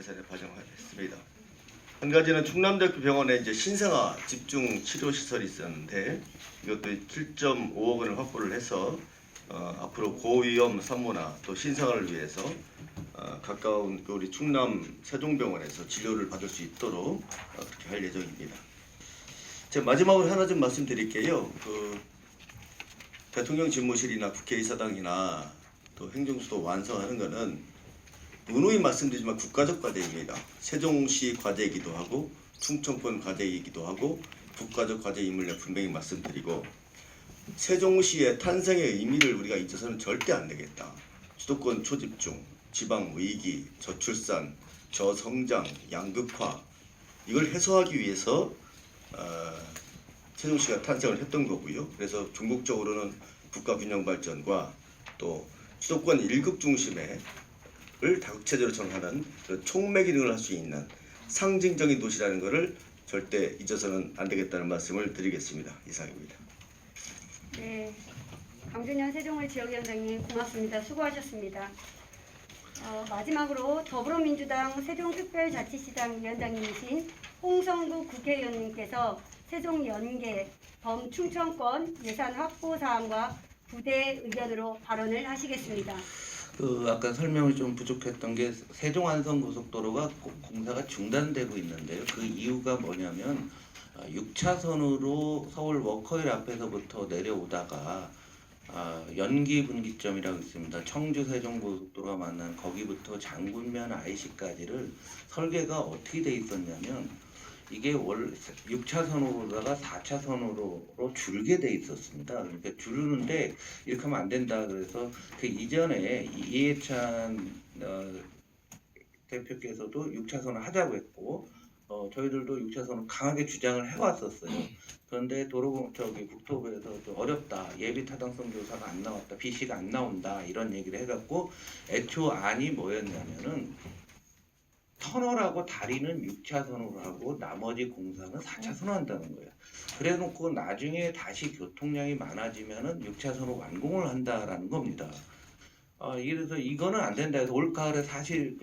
예산에 반영했습니다. 한 가지는 충남대학병원에 이제 신생아 집중 치료 시설이 있었는데 이것도 7.5억 원을 확보를 해서 앞으로 고위험 산모나 또 신생아를 위해서 가까운 우리 충남 세종병원에서 진료를 받을 수 있도록 그렇게 할 예정입니다. 제가 마지막으로 하나 좀 말씀드릴게요. 대통령 집무실이나 국회의사당이나 또 행정수도 완성하는 것은 누누이 말씀드리지만 국가적 과제입니다. 세종시 과제이기도 하고 충청권 과제이기도 하고 국가적 과제임을 분명히 말씀드리고 세종시의 탄생의 의미를 우리가 잊어서는 절대 안 되겠다. 수도권 초집중, 지방 위기, 저출산, 저성장, 양극화 이걸 해소하기 위해서 세종시가 탄생을 했던 거고요. 그래서 궁극적으로는 국가 균형 발전과 또 수도권 일극 중심의 을 다국체제로 정하는 촉매 기능을 할 수 있는 상징적인 도시라는 것을 절대 잊어서는 안 되겠다는 말씀을 드리겠습니다. 이상입니다. 네, 강준현 세종을 지역위원장님 고맙습니다. 수고하셨습니다. 마지막으로 더불어민주당 세종특별자치시장 위원장님이신 홍성구 국회의원님께서 세종 연계 범충청권 예산 확보 사항과 부대 의견으로 발언을 하시겠습니다. 아까 설명이 좀 부족했던 게 세종 안성고속도로가 공사가 중단되고 있는데요. 그 이유가 뭐냐면 6차선으로 서울 워커힐 앞에서부터 내려오다가 연기 분기점이라고 있습니다. 청주 세종고속도로가 만나는 거기부터 장군면 IC까지를 설계가 어떻게 돼 있었냐면 이게 원래 6차선으로다가 4차선으로 줄게 돼 있었습니다. 그러니까 줄는데 이렇게 하면 안 된다. 그래서 그 이전에 이해찬 대표께서도 6차선을 하자고 했고 저희들도 6차선을 강하게 주장을 해왔었어요. 그런데 국토부에서 좀 어렵다. 예비 타당성 조사가 안 나왔다. BC가 안 나온다. 이런 얘기를 해갖고 애초 안이 뭐였냐면은 터널하고 다리는 6차선으로 하고 나머지 공사는 4차선으로 한다는 거예요. 그래 놓고 나중에 다시 교통량이 많아지면은 6차선으로 완공을 한다라는 겁니다. 그래서 이거는 안 된다 해서 올가을에 사실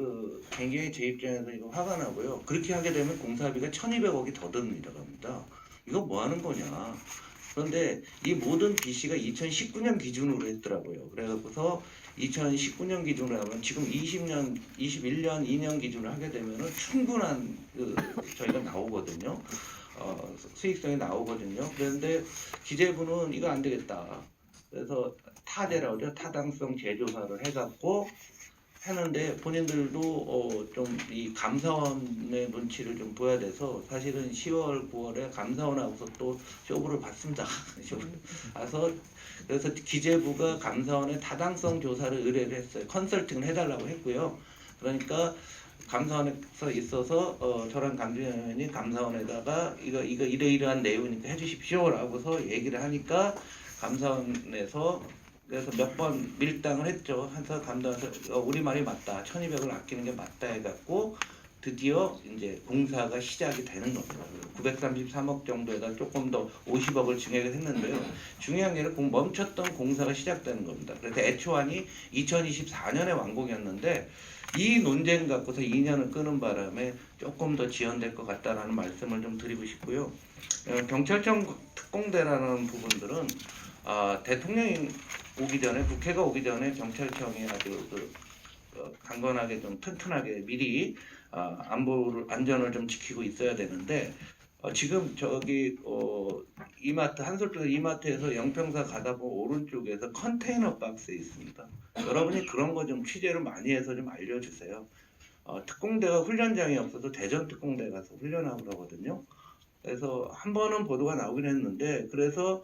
굉장히 제 입장에서 이거 화가 나고요. 그렇게 하게 되면 공사비가 1,200억이 더 듭니다. 이거 뭐 하는 거냐. 그런데 이 모든 BC가 2019년 기준으로 했더라고요. 그래서 2019년 기준으로 하면 지금 20년, 21년, 2년 기준으로 하게 되면 충분한 저희가 나오거든요. 수익성이 나오거든요. 그런데 기재부는 이거 안 되겠다. 그래서 타제라고 그러죠. 타당성 재조사를 해갖고 하는데 본인들도 좀 이 감사원의 눈치를 좀 보여야 돼서 사실은 10월, 9월에 감사원하고서 또 쇼부를 받습니다. 그래서 기재부가 감사원에 타당성 조사를 의뢰를 했어요. 컨설팅을 해달라고 했고요. 그러니까 감사원에서 있어서 저랑 강준현 의원이 감사원에다가 이거 이러이러한 내용이니까 해주십시오라고서 얘기를 하니까 감사원에서 그래서 몇 번 밀당을 했죠. 한서 감사원에서 우리 말이 맞다. 1,200을 아끼는 게 맞다 해갖고 드디어 이제 공사가 시작이 되는 겁니다. 933억 정도에다 조금 더 50억을 증액을 했는데요. 중요한 게 아니라 멈췄던 공사가 시작되는 겁니다. 그래서 애초안이 2024년에 완공이었는데 이 논쟁 갖고서 2년을 끄는 바람에 조금 더 지연될 것 같다라는 말씀을 좀 드리고 싶고요. 경찰청 특공대라는 부분들은 대통령이 오기 전에 국회가 오기 전에 경찰청이 아주 강건하게 좀 튼튼하게 미리 안전을 좀 지키고 있어야 되는데 지금 이마트 한솔도 이마트에서 영평사 가다 보면 오른쪽에서 컨테이너 박스에 있습니다. 여러분이 그런 거 좀 취재를 많이 해서 좀 알려주세요. 특공대가 훈련장이 없어서 대전 특공대 가서 훈련하고 그러거든요. 그래서 한 번은 보도가 나오긴 했는데 그래서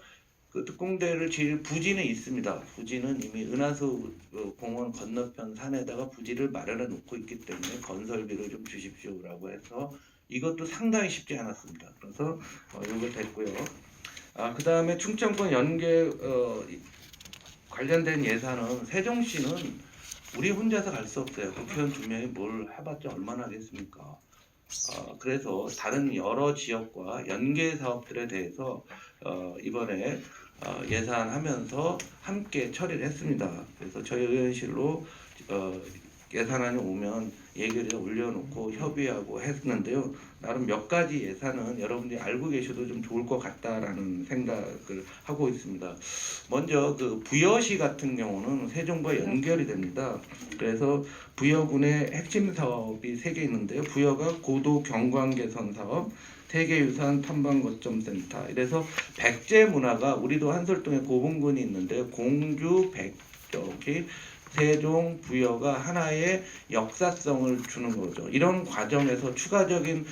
그 특공대를 지을 부지는 있습니다. 부지는 이미 은하수 공원 건너편 산에다가 부지를 마련해 놓고 있기 때문에 건설비를 좀 주십시오라고 해서 이것도 상당히 쉽지 않았습니다. 그래서 이거 됐고요. 그 다음에 충청권 연계 관련된 예산은 세종시는 우리 혼자서 갈 수 없어요. 국회의원 2명이 뭘 해봤자 얼마나 하겠습니까? 그래서 다른 여러 지역과 연계 사업들에 대해서 이번에 예산하면서 함께 처리를 했습니다. 그래서 저희 의원실로 예산안이 오면 얘기를 올려놓고 협의하고 했는데요. 나름 몇 가지 예산은 여러분들이 알고 계셔도 좀 좋을 것 같다라는 생각을 하고 있습니다. 먼저 그 부여시 같은 경우는 세종과 연결이 됩니다. 그래서 부여군의 핵심 사업이 3개 있는데요. 부여가 고도 경관 개선 사업, 세계유산 탐방거점센터. 이래서 백제 문화가 우리도 한솔동에 고분군이 있는데 공주, 저기 세종, 부여가 하나의 역사성을 주는 거죠. 이런 과정에서 추가적인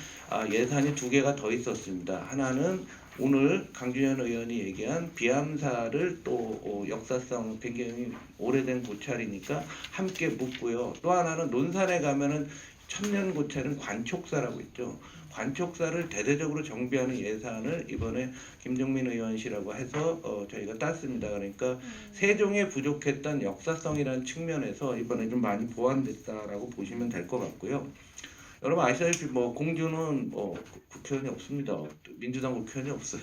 예산이 2개가 더 있었습니다. 하나는 오늘 강준현 의원이 얘기한 비암사를 또 역사성 굉장히 오래된 고찰이니까 함께 묻고요. 또 하나는 논산에 가면은 천년 고찰은 관촉사라고 있죠. 관촉사를 대대적으로 정비하는 예산을 이번에 김종민 의원실하고 해서 저희가 땄습니다. 그러니까 세종에 부족했던 역사성이라는 측면에서 이번에 좀 많이 보완됐다라고 보시면 될 것 같고요. 여러분 아시다시피 뭐 공주는 국회의원이 없습니다. 민주당 국회의원이 없어요.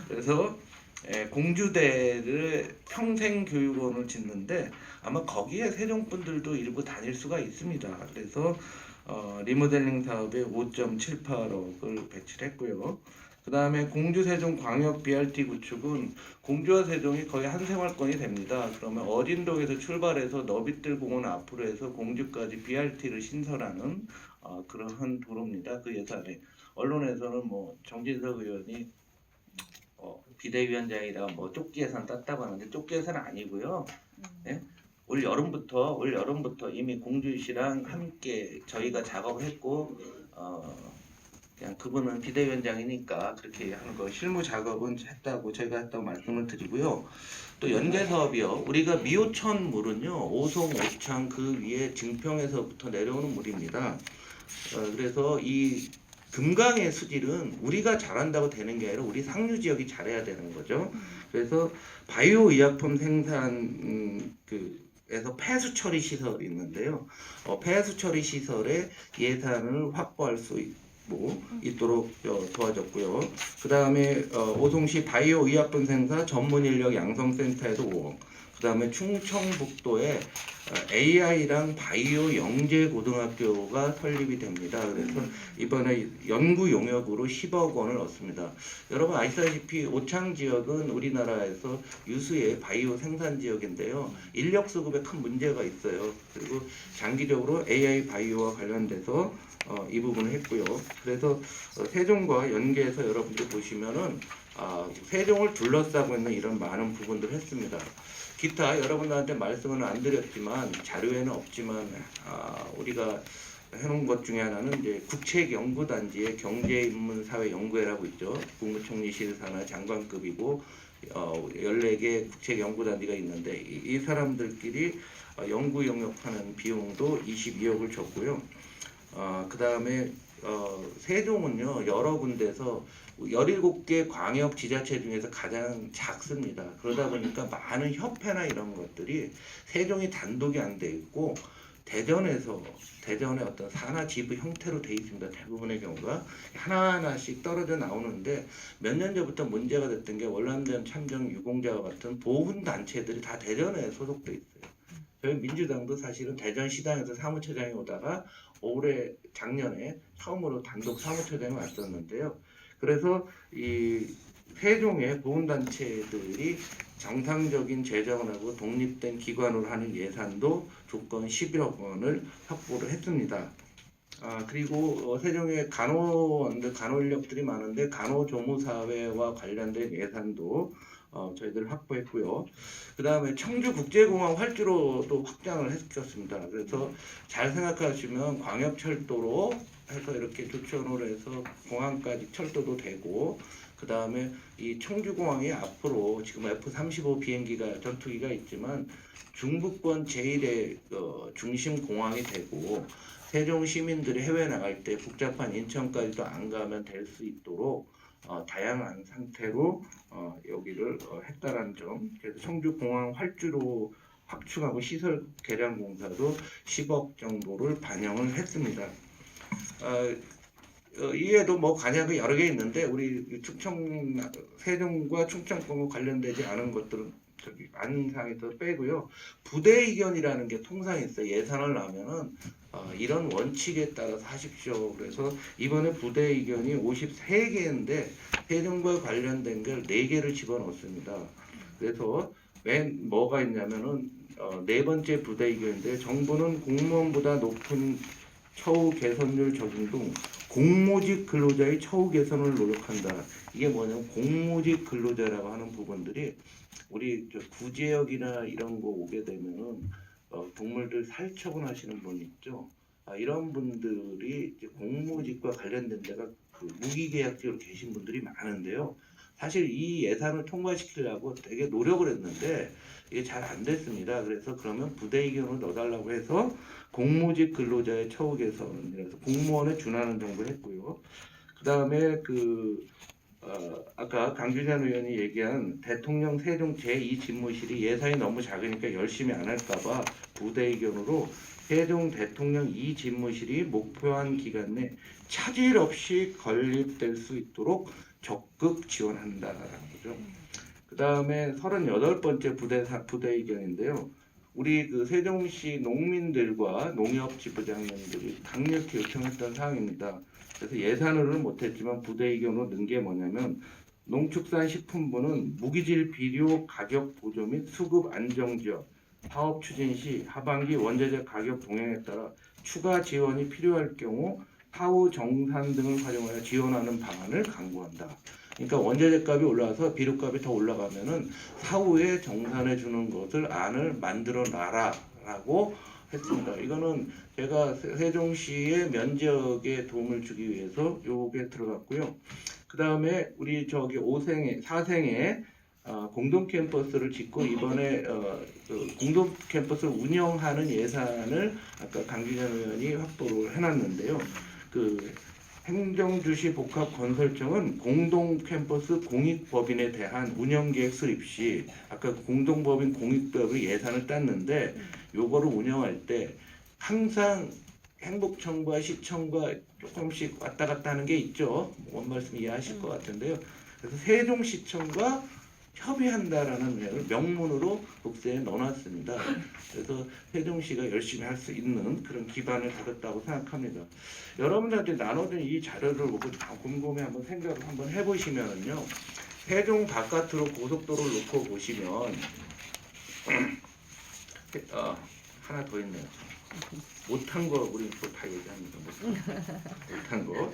그래서 공주대를 평생교육원을 짓는데 아마 거기에 세종분들도 일부 다닐 수가 있습니다. 그래서 리모델링 사업에 5.78억을 배치를 했고요. 그 다음에 공주 세종 광역 BRT 구축은 공주와 세종이 거의 한 생활권이 됩니다. 그러면 어딘동에서 출발해서 너빗들 공원 앞으로 해서 공주까지 BRT를 신설하는 그러한 도로입니다. 그 예산에 언론에서는 뭐 정진석 의원이 비대위원장이라 뭐 쪽지 예산 땄다고 하는데 쪽지 예산은 아니고요. 네? 올 여름부터 이미 공주시랑 함께 저희가 작업을 했고 그냥 그분은 비대위원장이니까 그렇게 하는 거 실무 작업은 했다고 저희가 했다고 말씀을 드리고요. 또 연계 사업이요. 우리가 미오천 물은요. 오송, 오창 그 위에 증평에서부터 내려오는 물입니다. 그래서 이 금강의 수질은 우리가 잘한다고 되는 게 아니라 우리 상류 지역이 잘해야 되는 거죠. 그래서 바이오 의약품 생산 에서 폐수 처리 시설이 있는데요. 폐수 처리 시설의 예산을 확보할 수 있도록 도와줬고요. 그 다음에 오송시 바이오 의약품 생산 전문 인력 양성센터에도 5억. 그 다음에 충청북도에 AI랑 바이오 영재 고등학교가 설립이 됩니다. 그래서 이번에 연구 용역으로 10억 원을 얻습니다. 여러분 아시다시피 오창 지역은 우리나라에서 유수의 바이오 생산 지역인데요. 인력 수급에 큰 문제가 있어요. 그리고 장기적으로 AI 바이오와 관련돼서 이 부분을 했고요. 그래서 세종과 연계해서 여러분들 보시면은 세종을 둘러싸고 있는 이런 많은 부분들을 했습니다. 기타 여러분들한테 말씀은 안 드렸지만 자료에는 없지만 우리가 해놓은 것 중에 하나는 이제 국책연구단지의 경제인문사회연구회라고 있죠. 국무총리실 산하 장관급이고 14개 국책연구단지가 있는데 이 사람들끼리 연구 용역하는 비용도 22억을 줬고요. 그 다음에 세종은요 여러 군데서 17개 광역 지자체 중에서 가장 작습니다. 그러다 보니까 많은 협회나 이런 것들이 세종이 단독이 안 돼 있고 대전의 어떤 산하 지부 형태로 돼 있습니다. 대부분의 경우가 하나하나씩 떨어져 나오는데 몇 년 전부터 문제가 됐던 게 월남전 참정 유공자와 같은 보훈 단체들이 다 대전에 소속돼 있어요. 저희 민주당도 사실은 대전시당에서 사무처장이 오다가 올해 작년에 처음으로 단독 사무처장이 왔었는데요. 그래서 이 세종의 보훈단체들이 정상적인 재정을 하고 독립된 기관으로 하는 예산도 조건 11억 원을 확보를 했습니다. 그리고 세종의 간호인력들이 많은데 간호조무사회와 관련된 예산도 저희들 확보했고요. 그 다음에 청주국제공항 활주로도 확장을 했었습니다. 그래서 잘 생각하시면 광역철도로 해서 이렇게 조천으로 해서 공항까지 철도도 되고 그 다음에 이 청주공항이 앞으로 지금 F-35 비행기가 전투기가 있지만 중부권 제1의 중심 공항이 되고 세종 시민들이 해외 나갈 때 복잡한 인천까지도 안 가면 될 수 있도록 다양한 상태로 여기를 했다라는 점. 그래서 청주공항 활주로 확충하고 시설 개량 공사도 10억 정도를 반영을 했습니다. 이외에도 뭐 관여가 여러 개 있는데 우리 세종과 충청권과 관련되지 않은 것들은 안상에서 빼고요. 부대 의견이라는 게 통상 있어요. 예산을 나면은 이런 원칙에 따라서 하십시오. 그래서 이번에 부대 의견이 53개인데 세종과 관련된 걸 4개를 집어넣습니다. 그래서 맨 뭐가 있냐면은 네 번째 부대 의견인데 정부는 공무원보다 높은 처우 개선율 적용 등 공모직 근로자의 처우 개선을 노력한다. 이게 뭐냐면 공모직 근로자라고 하는 부분들이 우리 저 구제역이나 이런 거 오게 되면은 동물들 살처분 하시는 분 있죠. 이런 분들이 이제 공모직과 관련된 데가 그 무기계약직으로 계신 분들이 많은데요. 사실 이 예산을 통과시키려고 되게 노력을 했는데 이게 잘 안 됐습니다. 그래서 그러면 부대 의견을 넣어달라고 해서 공모직 근로자의 처우 개선이라서 공무원에 준하는 정도를 했고요. 그 다음에 아까 강준현 의원이 얘기한 대통령 세종 제2집무실이 예산이 너무 작으니까 열심히 안 할까봐 부대 의견으로 세종 대통령 2집무실이 목표한 기간 내 차질 없이 건립될 수 있도록 적극 지원한다라는 거죠. 그 다음에 38번째 부대 의견인데요. 우리 그 세종시 농민들과 농협 지부장님들이 강력히 요청했던 사항입니다. 그래서 예산으로는 못했지만 부대 의견으로 넣은 게 뭐냐면 농축산식품부는 무기질 비료 가격 보조 및 수급 안정 지역 사업 추진 시 하반기 원자재 가격 동향에 따라 추가 지원이 필요할 경우 사후 정산 등을 활용하여 지원하는 방안을 강구한다. 그러니까 원자재 값이 올라와서 비료 값이 더 올라가면은 사후에 정산해 주는 것을 안을 만들어 놔라라고 했습니다. 이거는 제가 세종시의 면적에 도움을 주기 위해서 요게 들어갔고요. 그 다음에 우리 저기 4생에 공동 캠퍼스를 짓고 이번에 그 공동 캠퍼스를 운영하는 예산을 아까 강준현 의원이 확보를 해놨는데요. 그 행정주시 복합건설청은 공동 캠퍼스 공익법인에 대한 운영계획 수립 시 아까 공동법인 공익법의 예산을 땄는데 요거를 운영할 때 항상 행복청과 시청과 조금씩 왔다 갔다 하는 게 있죠. 뭔 말씀 이해하실 것 같은데요. 그래서 세종시청과 협의한다라는 내용을 명문으로 국세에 넣어놨습니다. 그래서 세종시가 열심히 할 수 있는 그런 기반을 가졌다고 생각합니다. 여러분들한테 나눠준 이 자료를 보고 곰곰이 한번 생각을 한번 해보시면은요. 세종 바깥으로 고속도로를 놓고 보시면 하나 더 있네요. 못한 거 우리 또 다 얘기합니다. 못한 거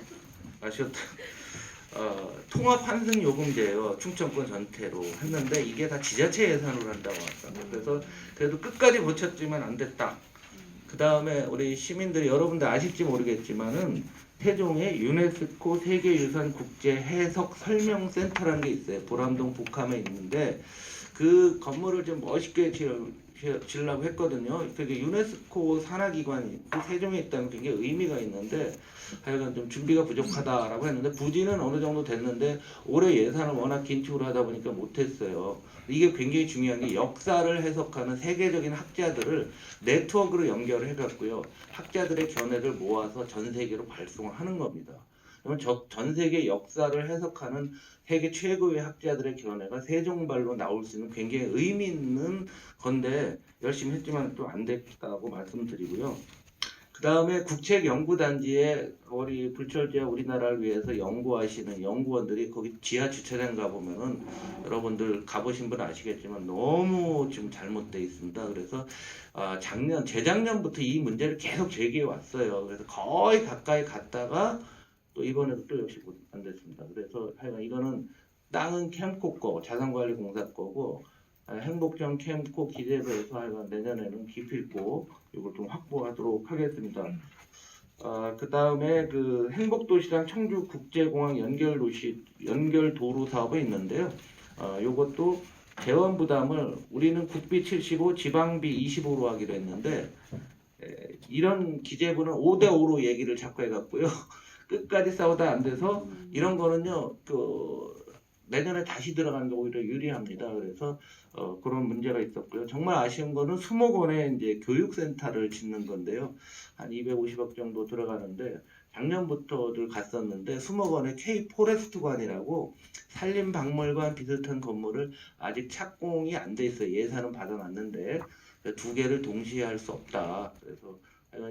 아셨다. 통합 환승 요금제요 충청권 전체로 했는데 이게 다 지자체 예산으로 한다고 합니다. 그래서 그래도 끝까지 버텼지만 안 됐다. 그 다음에 우리 시민들이 여러분들 아실지 모르겠지만은 세종에 유네스코 세계유산 국제 해석 설명 센터라는 게 있어요. 보람동 북함에 있는데 그 건물을 좀 멋있게 지으려고 했거든요. 되게 유네스코 산하기관이 세종에 있다는 굉장히 의미가 있는데 하여간 좀 준비가 부족하다라고 했는데 부지는 어느 정도 됐는데 올해 예산을 워낙 긴축을 하다 보니까 못했어요. 이게 굉장히 중요한 게 역사를 해석하는 세계적인 학자들을 네트워크로 연결을 해갖고요. 학자들의 견해를 모아서 전 세계로 발송하는 겁니다. 그러면 전 세계 역사를 해석하는 세계 최고의 학자들의 견해가 세종발로 나올 수 있는 굉장히 의미 있는 건데 열심히 했지만 또 안 됐다고 말씀드리고요. 그 다음에 국책연구단지에 우리 불철지역 우리나라를 위해서 연구하시는 연구원들이 거기 지하 주차장 가보면은 여러분들 가보신 분 아시겠지만 너무 지금 잘못되어 있습니다. 그래서 재작년부터 이 문제를 계속 제기해 왔어요. 그래서 거의 가까이 갔다가 또 이번에도 또 역시 안 됐습니다. 그래서 하여간 이거는 땅은 캠코 거, 자산관리공사 거고 행복정 캠코 기재부에서 하여간 내년에는 기필코 이걸 좀 확보하도록 하겠습니다. 그 다음에 그 행복도시랑 청주국제공항 연결도로 사업이 있는데요. 이것도 재원 부담을 우리는 국비 75, 지방비 25로 하기로 했는데 이런 기재부는 5대5로 얘기를 자꾸 해갖고요. 끝까지 싸우다 안 돼서 이런 거는요. 내년에 다시 들어가는 게 오히려 유리합니다. 그래서 그런 문제가 있었고요. 정말 아쉬운 거는 수목원에 이제 교육센터를 짓는 건데요. 한 250억 정도 들어가는데 작년부터들 갔었는데 수목원에 K 포레스트관이라고 산림박물관 비슷한 건물을 아직 착공이 안 돼 있어요. 예산은 받아놨는데 두 개를 동시에 할 수 없다. 그래서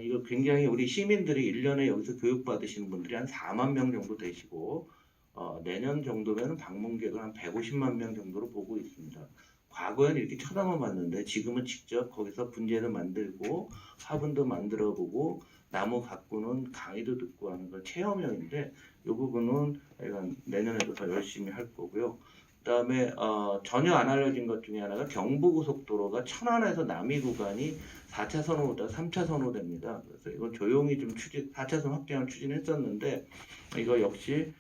이거 굉장히 우리 시민들이 1년에 여기서 교육받으시는 분들이 한 4만 명 정도 되시고 내년 정도면 방문객을 한 150만 명 정도로 보고 있습니다. 과거에는 이렇게 쳐다만 봤는데 지금은 직접 거기서 분재를 만들고 화분도 만들어 보고 나무 가꾸는 강의도 듣고 하는 걸 체험형인데 이 부분은 약간 내년에도 더 열심히 할 거고요. 그다음에 전혀 안 알려진 것 중에 하나가 경부고속도로가 천안에서 남이 구간이 4차선으로다 3차선으로 됩니다. 그래서 이건 조용히 좀 4차선 확대를 추진했었는데 이거 역시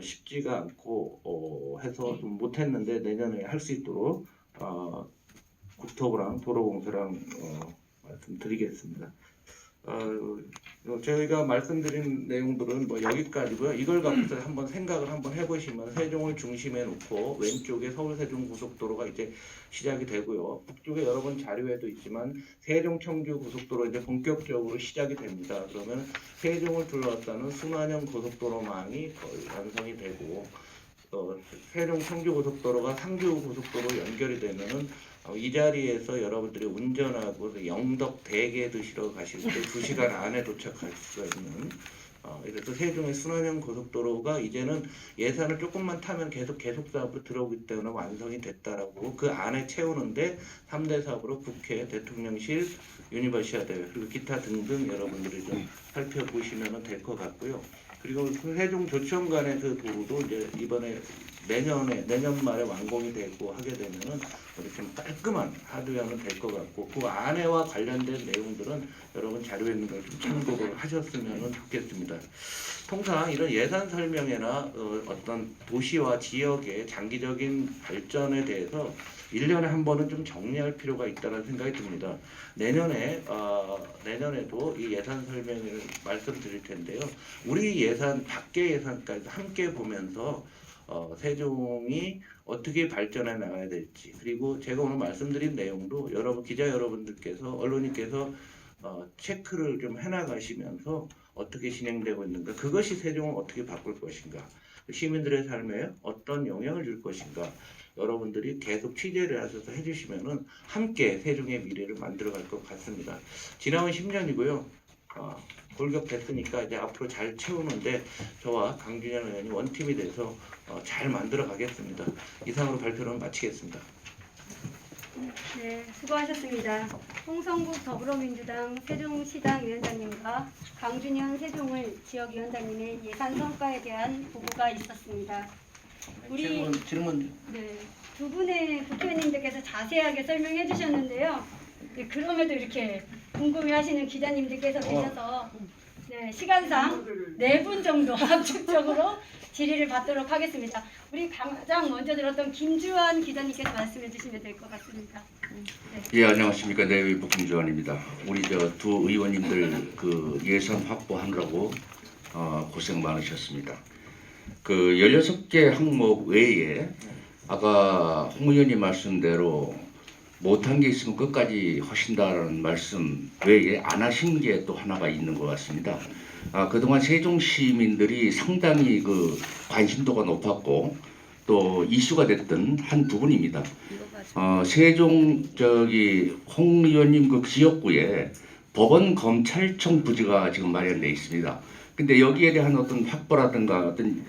쉽지가 않고 해서 좀 못했는데 내년에 할 수 있도록 국토부랑 도로공사랑 말씀드리겠습니다. 저희가 말씀드린 내용들은 뭐 여기까지고요. 이걸 갖고서 한번 생각을 한번 해보시면 세종을 중심에 놓고 왼쪽에 서울 세종 고속도로가 이제 시작이 되고요. 북쪽에 여러 번 자료에도 있지만 세종 청주 고속도로 이제 본격적으로 시작이 됩니다. 그러면 세종을 둘러싸는 순환형 고속도로망이 거의 완성이 되고 세종 청주 고속도로가 상주 고속도로 연결이 되면은 이 자리에서 여러분들이 운전하고 영덕 대게 드시러 가실 때 2시간 안에 도착할 수가 있는 그래서 세종의 순환형 고속도로가 이제는 예산을 조금만 타면 계속 사업으로 들어오기 때문에 완성이 됐다라고 그 안에 채우는데 3대 사업으로 국회, 대통령실, 유니버시아대 그리고 기타 등등 여러분들이 좀 살펴보시면 될 것 같고요. 그리고 세종 조천 간의 그 도로도 이제 이번에 내년 말에 완공이 되고 하게 되면은 우리 좀 깔끔한 하드웨어는 될 것 같고 그 안에와 관련된 내용들은 여러분 자료에 있는 걸 좀 참고를 하셨으면 좋겠습니다. 통상 이런 예산 설명회나 어떤 도시와 지역의 장기적인 발전에 대해서 1년에 한 번은 좀 정리할 필요가 있다는 생각이 듭니다. 내년에도 이 예산 설명회를 말씀드릴 텐데요. 우리 예산, 밖의 예산까지 함께 보면서 세종이 어떻게 발전해 나가야 될지 그리고 제가 오늘 말씀드린 내용도 여러분 기자 여러분들께서 언론인께서 체크를 좀 해나가시면서 어떻게 진행되고 있는가 그것이 세종을 어떻게 바꿀 것인가 시민들의 삶에 어떤 영향을 줄 것인가 여러분들이 계속 취재를 하셔서 해주시면은 함께 세종의 미래를 만들어갈 것 같습니다. 지나온 10년이고요. 골격됐으니까 이제 앞으로 잘 채우는데 저와 강준현 의원이 원팀이 돼서 잘 만들어 가겠습니다. 이상으로 발표를 마치겠습니다. 네, 수고하셨습니다. 홍성국 더불어민주당 세종시당 위원장님과 강준현 세종을 지역위원장님의 예산 성과에 대한 보고가 있었습니다. 질문. 네, 두 분의 국회의원님들께서 자세하게 설명해 주셨는데요. 네, 그럼에도 이렇게 궁금해하시는 기자님들께서 계셔서 네, 시간상 4분 정도 압축적으로 질의를 받도록 하겠습니다. 우리 가장 먼저 들었던 김주환 기자님께서 말씀해 주시면 될 것 같습니다. 예, 안녕하십니까. 내외부 김주환입니다. 우리 두 의원님들 그 예산 확보하느라고 고생 많으셨습니다. 그 16개 항목 외에 아까 홍 의원님 말씀대로 못한 게 있으면 끝까지 하신다는 말씀 외에 안 하신 게 또 하나가 있는 것 같습니다. 그동안 세종 시민들이 상당히 그 관심도가 높았고 또 이슈가 됐던 한 부분입니다. 세종 홍 의원님 그 지역구에 법원 검찰청 부지가 지금 마련돼 있습니다. 근데 여기에 대한 어떤 확보라든가 어떤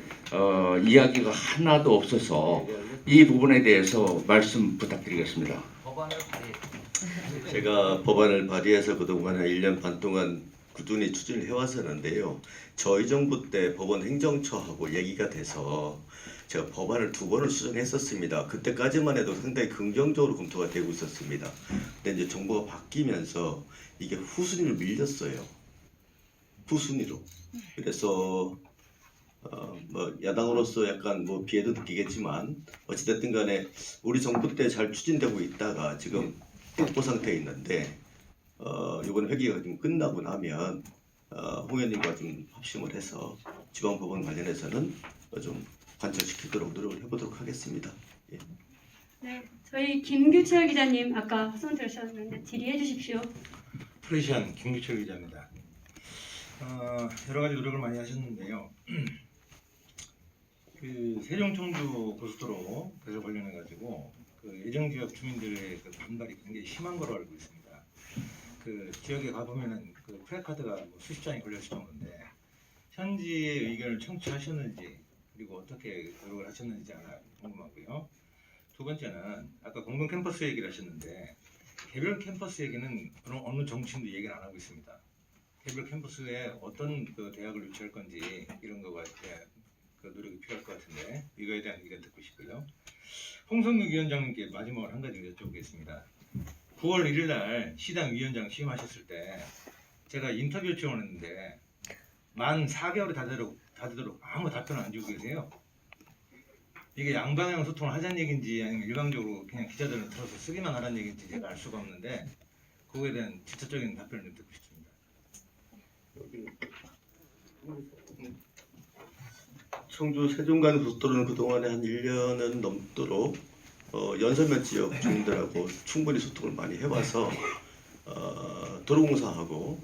이야기가 하나도 없어서 이 부분에 대해서 말씀 부탁드리겠습니다. 제가 법안을 발의해서 그동안 1년 반 동안 꾸준히 추진을 해왔었는데요. 저희 정부 때 법원 행정처하고 얘기가 돼서 제가 법안을 2번을 수정했었습니다. 그때까지만 해도 상당히 긍정적으로 검토가 되고 있었습니다. 근데 이제 정부가 바뀌면서 이게 후순위로 밀렸어요. 후순위로. 그래서 뭐 야당으로서 약간 뭐 피해도 느끼겠지만 어찌됐든 간에 우리 정부 때 잘 추진되고 있다가 지금 확보 상태에 있는데 이번 회기가 좀 끝나고 나면 홍 의원님과 좀 합심을 해서 지방법원 관련해서는 좀 관철시키도록 노력을 해보도록 하겠습니다. 예. 네, 저희 김규철 기자님 아까 손 들으셨는데 질의해 주십시오. 프레시안 김규철 기자입니다. 여러 가지 노력을 많이 하셨는데요. 그 세종 청주 고속도로 그래서 관련해 가지고 그 예정 지역 주민들의 그 반발이 굉장히 심한 걸로 알고 있습니다. 그 지역에 가 보면은 그 플래카드가 뭐 수십 장이 걸렸을 정도인데 현지의 의견을 청취하셨는지 그리고 어떻게 노력을 하셨는지 하나 궁금하고요. 두 번째는 아까 공동 캠퍼스 얘기를 하셨는데 개별 캠퍼스 얘기는 어느 정치인도 얘기를 안 하고 있습니다. 개별 캠퍼스에 어떤 그 대학을 유치할 건지 이런 거가 그 노력이 필요할 것 같은데 이거에 대한 의견 듣고 싶고요. 홍성규 위원장님께 마지막으로 한 가지 여쭤보겠습니다. 9월 1일 날 시당 위원장 취임하셨을 때 제가 인터뷰 요청을 했는데 만 4개월이 다 되도록 아무 답변을 안 주고 계세요. 이게 양방향 소통을 하자는 얘기인지 아니면 일방적으로 그냥 기자들은 들어서 쓰기만 하라는 얘기인지 제가 알 수가 없는데 그거에 대한 직접적인 답변을 좀 듣고 싶습니다. 청주 세종간 고속도로는 그동안에 한 1년은 넘도록 연서면 지역 주민들하고 충분히 소통을 많이 해와서 도로공사하고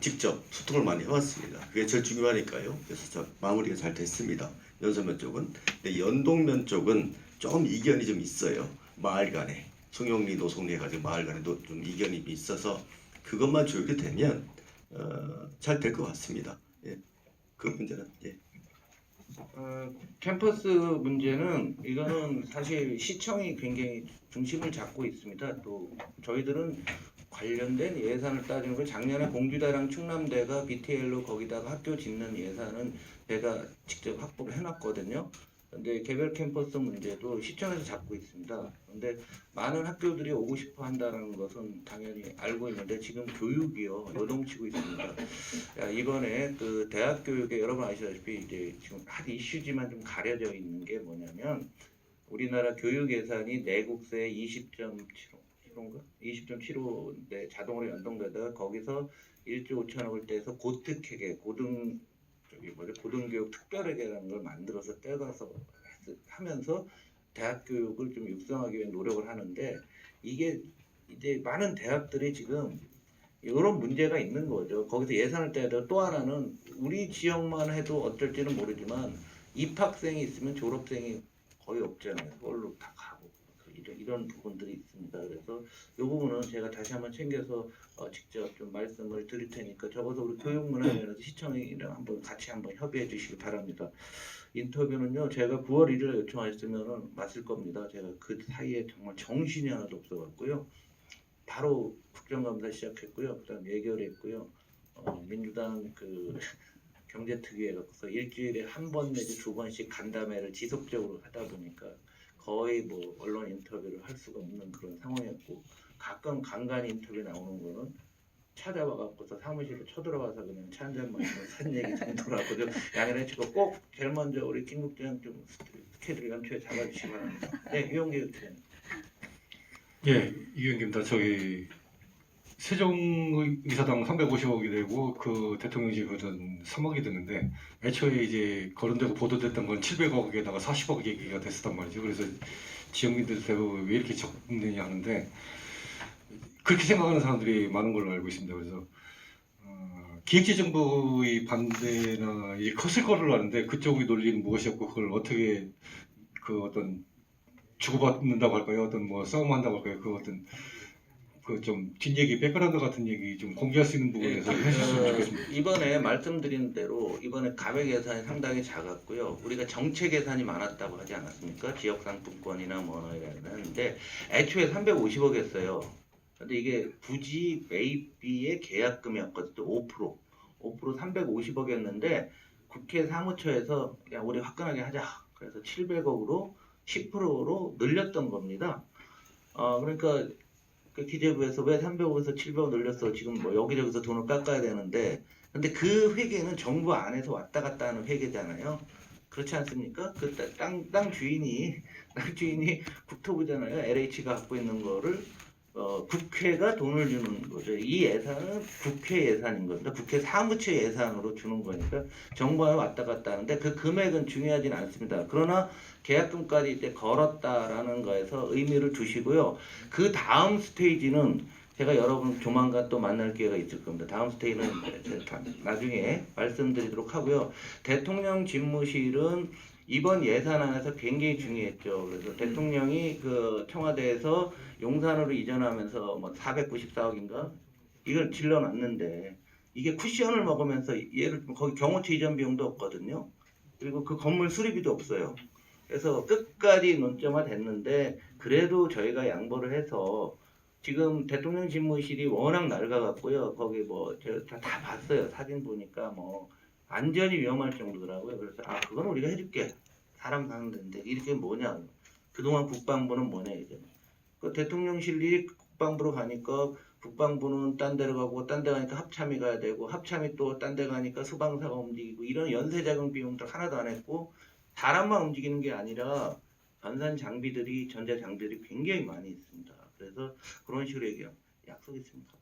직접 소통을 많이 해왔습니다. 그게 제일 중요하니까요. 그래서 마무리가 잘 됐습니다. 연서면 쪽은. 근데 연동면 쪽은 좀 이견이 좀 있어요. 마을 간에 송영리 노송리 해가지고 마을 간에 좀 이견이 있어서 그것만 조율이 되면 잘 될 것 같습니다. 예. 그 문제는 예. 캠퍼스 문제는 이거는 사실 시청이 굉장히 중심을 잡고 있습니다. 또 저희들은 관련된 예산을 따지는 걸 작년에 공주대랑 충남대가 BTL로 거기다가 학교 짓는 예산은 제가 직접 확보를 해놨거든요. 근데 개별 캠퍼스 문제도 시청에서 잡고 있습니다. 근데 많은 학교들이 오고 싶어 한다는 것은 당연히 알고 있는데 지금 교육이요 요동치고 있습니다. 이번에 그 대학 교육에 여러분 아시다시피 이제 지금 한 이슈지만 좀 가려져 있는 게 뭐냐면 우리나라 교육 예산이 내국세 20.75인가? 20.75인데 자동으로 연동되다가 거기서 1조 5천억을 떼서 고특회계 고등교육 특별회계라는 걸 만들어서 떼가서 하면서 대학 교육을 좀 육성하기 위해 노력을 하는데 이게 이제 많은 대학들이 지금 이런 문제가 있는 거죠. 거기서 예산을 떼야 되고 또 하나는 우리 지역만 해도 어쩔지는 모르지만 입학생이 있으면 졸업생이 거의 없잖아요. 그걸로 다 가고 이런 부분들이 있습니다. 그래서 이 부분은 제가 다시 한번 챙겨서 직접 좀 말씀을 드릴 테니까 적어도 우리 교육문화위원회에서 시청이랑 한번 같이 한번 협의해 주시기 바랍니다. 인터뷰는요 제가 9월 1일에 요청하셨으면 맞을 겁니다. 제가 그 사이에 정말 정신이 하나도 없어갖고요. 바로 국정감사 시작했고요. 그다음 예결했고요. 민주당 그 경제특위에 갖고서 일주일에 한 번 내지 두 번씩 간담회를 지속적으로 하다 보니까 거의 뭐 언론 인터뷰를 할 수가 없는 그런 상황이었고 가끔 간간히 인터뷰 나오는 거는 찾아와 갖고서 사무실에 쳐들어와서 그냥 차 한잔 마시고 산 얘기 정도라고 좀 양해를 해주고 꼭 제일 먼저 우리 김국장 좀 스케줄 연초에 잡아주시기 바랍니다. 네, 유영기 의원. 예, 이경기입니다. 저기 세종의사당 350억이 되고 그 대통령직은 3억이 되는데 애초에 이제 거론되고 보도됐던 건 700억에다가 40억 얘기가 됐었단 말이죠. 그래서 지역민들 대부분 왜 이렇게 적느냐 하는데 그렇게 생각하는 사람들이 많은 걸로 알고 있습니다. 그래서 기획재정부의 반대나 이제 컸을 거를 아는데 그쪽의 논리는 무엇이었고 그걸 어떻게 그 어떤 주고받는다고 할까요? 어떤 뭐 싸움한다고 할까요? 그 어떤 그 좀 뒷얘기, 백그라운드 같은 얘기 좀 공개할 수 있는 부분에서 해주셨으면 좋겠습니다. 이번에 말씀드린 대로 이번에 가백 예산이 상당히 작았고요. 우리가 정책 예산이 많았다고 하지 않았습니까? 지역 상품권이나 뭐나 이랬는데 애초에 350억이었어요. 근데 이게 부지 매입비의 계약금이었거든요. 5% 350억이었는데 국회 사무처에서 그냥 우리 화끈하게 하자. 그래서 700억으로 10%로 늘렸던 겁니다. 그러니까 그 기재부에서 왜 300억에서 700억 늘렸어? 지금 뭐 여기저기서 돈을 깎아야 되는데, 근데 그 회계는 정부 안에서 왔다 갔다 하는 회계잖아요. 그렇지 않습니까? 그 땅 주인이 국토부잖아요. LH가 갖고 있는 거를 국회가 돈을 주는 거죠. 이 예산은 국회 예산인 겁니다. 국회 사무처 예산으로 주는 거니까 정부와 왔다 갔다 하는데 그 금액은 중요하진 않습니다. 그러나 계약금까지 이제 걸었다라는 거에서 의미를 두시고요. 그 다음 스테이지는 제가 여러분 조만간 또 만날 기회가 있을 겁니다. 다음 스테이지는 제가 나중에 말씀드리도록 하고요. 대통령 집무실은 이번 예산안에서 굉장히 중요했죠. 그래서 대통령이 그 청와대에서 용산으로 이전하면서 뭐 494억인가 이걸 질러놨는데 이게 쿠션을 먹으면서 예를 들면 거기 경호처 이전 비용도 없거든요. 그리고 그 건물 수리비도 없어요. 그래서 끝까지 논점화 됐는데 그래도 저희가 양보를 해서 지금 대통령 집무실이 워낙 낡아갖고요. 거기 뭐 제가 다 봤어요. 사진 보니까 뭐 안전이 위험할 정도더라고요. 그래서 그건 우리가 해줄게. 사람 사는 데인데 이렇게 뭐냐. 그동안 국방부는 뭐냐 이제. 그 대통령실이 국방부로 가니까 국방부는 딴 데로 가고 딴 데 가니까 합참이 가야 되고 합참이 또 딴 데 가니까 수방사가 움직이고 이런 연쇄작용 비용들 하나도 안 했고 사람만 움직이는 게 아니라 전산 장비들이 전자 장비들이 굉장히 많이 있습니다. 그래서 그런 식으로 얘기하면 약속 있으면 갑다.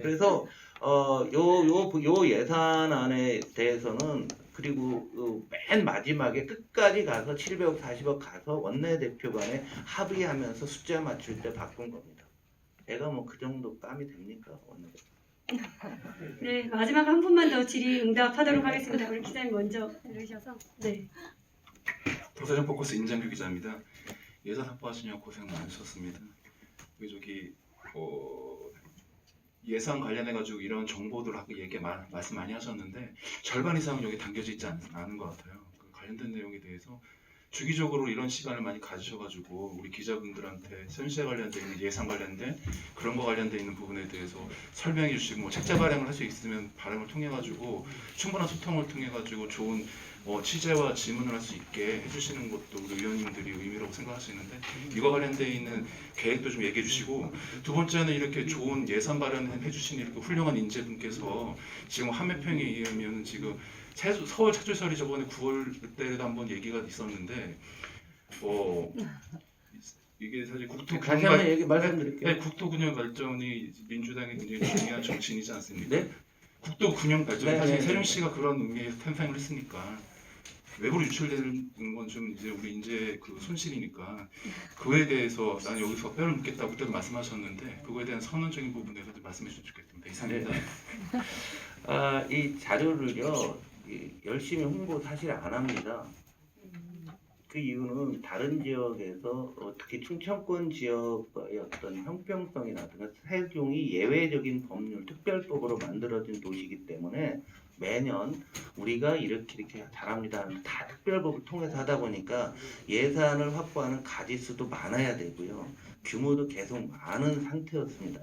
그래서 요 예산안에 대해서는 그리고 맨 마지막에 끝까지 가서 700억 40억 가서 원내대표 간에 합의하면서 숫자 맞출 때 바꾼 겁니다. 제가 뭐 그 정도 깜이 됩니까? 원내대표. 네, 마지막 한 분만 더 질의응답하도록 하겠습니다. 우리 기자님 먼저 해주셔서. 네. 도서전 포커스 임장규 기자입니다. 예산 확보하시느라 고생 많으셨습니다. 저기 예산 관련해 가지고 이런 정보들 하고 말씀 많이 하셨는데 절반 이상은 여기 담겨져 있지 않은 것 같아요. 그 관련된 내용에 대해서 주기적으로 이런 시간을 많이 가지셔가지고 우리 기자분들한테 선시에 관련돼 있는 예산 관련된 그런 거 관련돼 있는 부분에 대해서 설명해 주시고 뭐 책자 발행을 할 수 있으면 발행을 통해 가지고 충분한 소통을 통해 가지고 좋은 취재와 질문을 할 수 있게 해주시는 것도 우리 의원님들이 의미라고 생각하시는데 이거 관련돼 있는 계획도 좀 얘기해 주시고 두 번째는 이렇게 좋은 예산 발행해 주신 이렇게 훌륭한 인재분께서 지금 한매평에 의하면 지금 서울 차출설이 저번에 9월 때에도 한번 얘기가 있었는데 이게 사실 다시 한번 얘기 말씀드릴게요. 네, 국토 균형 발전이 민주당의 굉장히 중요한 정신이지 않습니까? 네? 국토 균형 발전 네, 사실 네, 세륜 네. 씨가 그런 의미에서 탄생을 했으니까 외부로 유출되는 건 좀 이제 우리 인재 그 손실이니까 그거에 대해서 난 여기서 뼈를 묻겠다고 그때도 말씀하셨는데 그거에 대한 선언적인 부분에서 좀 말씀해 주시면 좋겠습니다. 이상입니다. 이 자료를요 열심히 홍보 사실 안 합니다. 그 이유는 다른 지역에서 특히 충청권 지역의 어떤 형평성이라든가 세종이 예외적인 법률 특별법으로 만들어진 도시이기 때문에 매년 우리가 이렇게 잘합니다 하면서 다 특별법을 통해서 하다 보니까 예산을 확보하는 가지수도 많아야 되고요. 규모도 계속 많은 상태였습니다.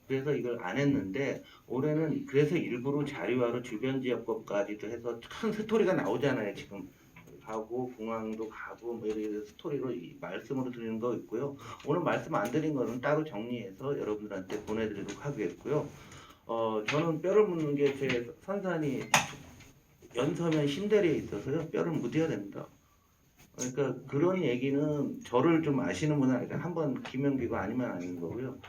그래서 이걸 안 했는데 올해는 그래서 일부러 자료화로 주변 지역법까지도 해서 큰 스토리가 나오잖아요. 지금 가고 공항도 가고 뭐 이런 스토리로 말씀으로 드리는 거 있고요. 오늘 말씀 안 드린 거는 따로 정리해서 여러분들한테 보내드리도록 하겠고요. 저는 뼈를 묻는 게 제 선산이 연서면 신대리에 있어서요. 뼈를 묻어야 됩니다. 그러니까 그런 얘기는 저를 좀 아시는 분은 알니까 한번 김영기가 아니면 아닌 거고요.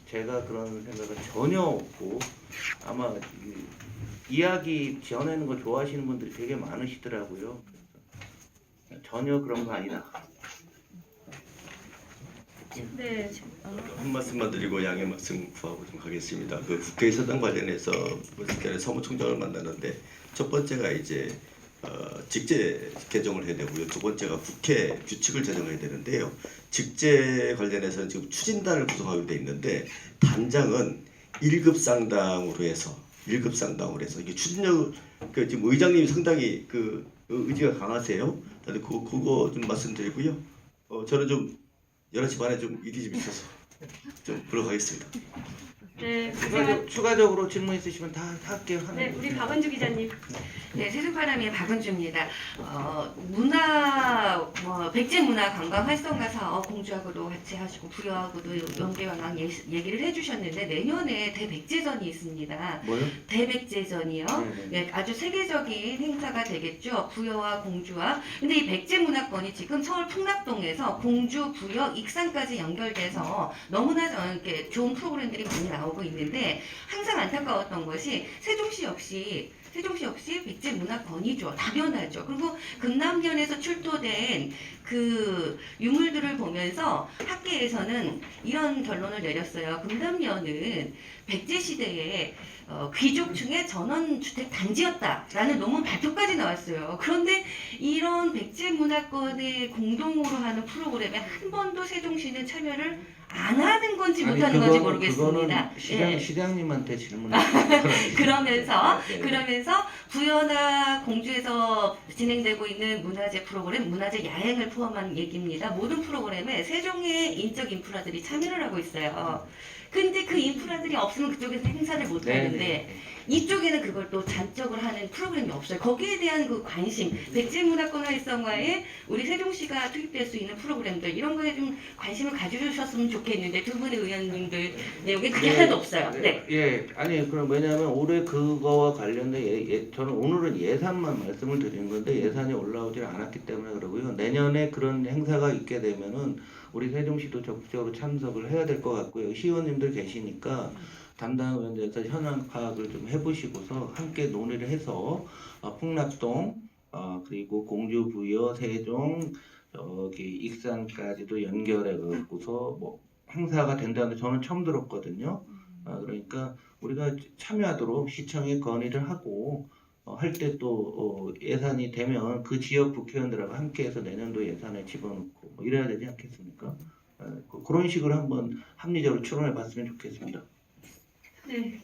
제가 그런 생각은 전혀 없고 아마 이야기 지어내는 거 좋아하시는 분들이 되게 많으시더라고요. 그래서 전혀 그런 거 아니다. 네. 한 말씀만 드리고 양해 말씀 구하고 좀 가겠습니다. 그 국회의사당 관련해서 며칠 전에 사무총장을 만났는데 첫 번째가 이제 직제 개정을 해야 되고요. 두 번째가 국회 규칙을 제정해야 되는데요. 직제 관련해서는 지금 추진단을 구성하게 돼 있는데 단장은 1급 상당으로 해서 이게 추진력 지금 의장님이 상당히 그 의지가 강하세요. 다들 그거 좀 말씀드리고요. 저는 좀 11시 반에 좀 일이 좀 있어서 좀 보러 가겠습니다. 네, 추가적으로 질문 있으시면 다 할게요. 네, 우리 박은주 기자님. 네, 세종파람의 박은주입니다. 문화, 백제 문화 관광 활성화 사업 공주하고도 같이 하시고 부여하고도 연계관광 얘기를 해주셨는데 내년에 대백제전이 있습니다. 뭐요? 대백제전이요. 네, 아주 세계적인 행사가 되겠죠. 부여와 공주와. 근데 이 백제 문화권이 지금 서울 풍락동에서 공주, 부여, 익산까지 연결돼서 너무나 이렇게 좋은 프로그램들이 많이 나오고 있는데 항상 안타까웠던 것이 세종시 역시 백제 문화권이죠. 당연하죠. 그리고 금남면에서 출토된 그 유물들을 보면서 학계에서는 이런 결론을 내렸어요. 금남면은 백제 시대에 귀족층의 전원주택 단지였다라는 논문 발표까지 나왔어요. 그런데 이런 백제 문화권의 공동으로 하는 프로그램에 한 번도 세종시는 참여를 안 하는 건지 못하는 건지 모르겠습니다. 그거는 시장님한테 질문을 그러면서 부여나 공주에서 진행되고 있는 문화재 프로그램, 문화재 야행을 포함한 얘기입니다. 모든 프로그램에 세종의 인적 인프라들이 참여를 하고 있어요. 근데 그 인프라들이 없으면 그쪽에서 행사를 못 하는데 이쪽에는 그걸 또 잔적으로 하는 프로그램이 없어요. 거기에 대한 그 관심, 백제 문화권 활성화에 우리 세종시가 투입될 수 있는 프로그램들 이런 거에 좀 관심을 가져주셨으면 좋겠는데 두 분의 의원님들 내용에 그게 하나도 없어요. 네. 예, 아니 그럼 왜냐하면 올해 그거와 관련된 저는 오늘은 예산만 말씀을 드리는 건데 예산이 올라오지 않았기 때문에 그러고요. 내년에 그런 행사가 있게 되면은 우리 세종시도 적극적으로 참석을 해야 될 것 같고요. 시의원님들 계시니까 담당 의원들에서 현황 파악을 좀 해보시고서 함께 논의를 해서 풍락동 그리고 공주, 부여, 세종 저기 익산까지도 연결해 갖고서 뭐 행사가 된다는데 저는 처음 들었거든요. 그러니까 우리가 참여하도록 시청에 건의를 하고 할 때 또 예산이 되면 그 지역 국회의원들하고 함께해서 내년도 예산에 집어넣고 뭐 이래야 되지 않겠습니까? 그런 식으로 한번 합리적으로 추론해 봤으면 좋겠습니다. 네,